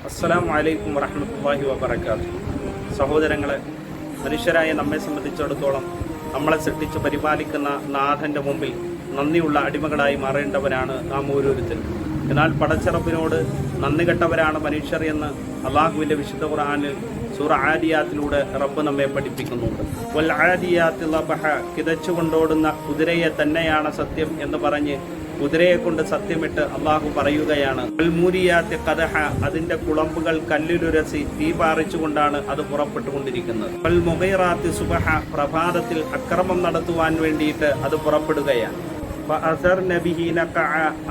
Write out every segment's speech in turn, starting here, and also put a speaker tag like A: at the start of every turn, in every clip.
A: അസ്സലാമു അലൈക്കും വറഹ്മത്തുള്ളാഹി വബറകാതുഹു. സഹോദരങ്ങളെ, മനുഷ്യരായ നമ്മെ സംബന്ധിച്ചിടത്തോളം നമ്മളെ സൃഷ്ടിച്ച് പരിപാലിക്കുന്ന നാഥൻ്റെ മുമ്പിൽ നന്ദിയുള്ള അടിമകളായി മാറേണ്ടവരാണ് നാം ഓരോരുത്തരും. എന്നാൽ പടച്ചറബിനോട് നന്ദി കെട്ടവരാണ് മനുഷ്യർ എന്ന് അള്ളാഹുവിൻ്റെ വിശുദ്ധ ഖുർആനിൽ സൂറ ആദിയാത്തിലൂടെ റബ്ബ് നമ്മെ പഠിപ്പിക്കുന്നുണ്ട്. വൽ ആദിയാത്തി ലബഹ, കിതച്ചുകൊണ്ടോടുന്ന കുതിരയെ തന്നെയാണ് സത്യം എന്ന് പറഞ്ഞ് കുതിരയെ കൊണ്ട് സത്യമിട്ട് അള്ളാഹു പറയുകയാണ്. വൽമൂരിയാത്തി ഖദഹ, അതിൻ്റെ കുളമ്പുകൾ കല്ലിലുരസി തീ പാറിച്ചുകൊണ്ടാണ് അത് പുറപ്പെട്ടുകൊണ്ടിരിക്കുന്നത്. വൽ മുഗൈറാത്തി സുബഹ, പ്രഭാതത്തിൽ അക്രമം നടത്തുവാൻ വേണ്ടിയിട്ട് അത് പുറപ്പെടുകയാണ്.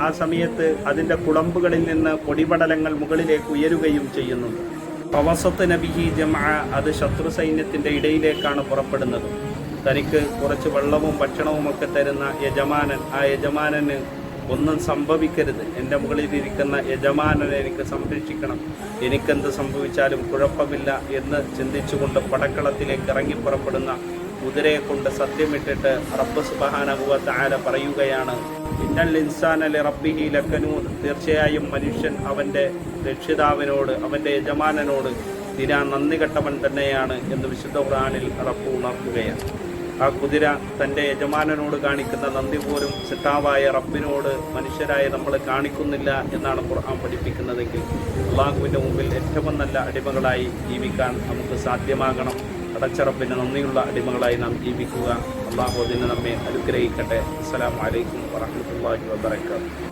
A: ആ സമയത്ത് അതിൻ്റെ കുളമ്പുകളിൽ നിന്ന് പൊടിപടലങ്ങൾ മുകളിലേക്ക് ഉയരുകയും ചെയ്യുന്നുണ്ട്. പവസത്ത് നബിഹി ജംഅ, അത് ശത്രു സൈന്യത്തിൻ്റെ ഇടയിലേക്കാണ് പുറപ്പെടുന്നത്. തനിക്ക് കുറച്ച് വെള്ളവും ഭക്ഷണവും ഒക്കെ തരുന്ന യജമാനൻ, ആ യജമാനന് ഒന്നും സംഭവിക്കരുത്, എൻ്റെ മുകളിലിരിക്കുന്ന യജമാനനെ എനിക്ക് സംരക്ഷിക്കണം, എനിക്കെന്ത് സംഭവിച്ചാലും കുഴപ്പമില്ല എന്ന് ചിന്തിച്ചുകൊണ്ട് പടക്കളത്തിലേക്ക് ഇറങ്ങി പുറപ്പെടുന്ന കുതിരയെ കൊണ്ട് സത്യമിട്ടിട്ട് റബ്ബ് സുബ്ഹാനഹു വ തആല പറയുകയാണ്, ഇന്നൽ ഇൻസാന ലിറബ്ബിഹി ലകനൂദ്, തീർച്ചയായും മനുഷ്യൻ അവൻ്റെ രക്ഷിതാവിനോട്, അവൻ്റെ യജമാനനോട് നന്ദി കെട്ടവൻ തന്നെയാണ് എന്ന് വിശുദ്ധ ഖുർആനിൽ റബ്ബ് ഉണർത്തുകയാണ്. ആ കുതിര തൻ്റെ യജമാനനോട് കാണിക്കുന്ന നന്ദി പോലും സിട്ടാവായ റബ്ബിനോട് മനുഷ്യരായ നമ്മൾ കാണിക്കുന്നില്ല എന്നാണ് ഖുർആൻ പഠിപ്പിക്കുന്നതെങ്കിൽ അള്ളാഹുവിൻ്റെ മുമ്പിൽ ഏറ്റവും നല്ല അടിമകളായി ജീവിക്കാൻ നമുക്ക് സാധ്യമാകണം. പടച്ചറബിന് നന്ദിയുള്ള അടിമകളായി നാം ജീവിക്കുക. അള്ളാഹു അതിന് നമ്മെ അനുഗ്രഹിക്കട്ടെ. അസ്സലാമു അലൈക്കും വറഹ്മത്തുള്ളാഹി വബറകാതുഹു.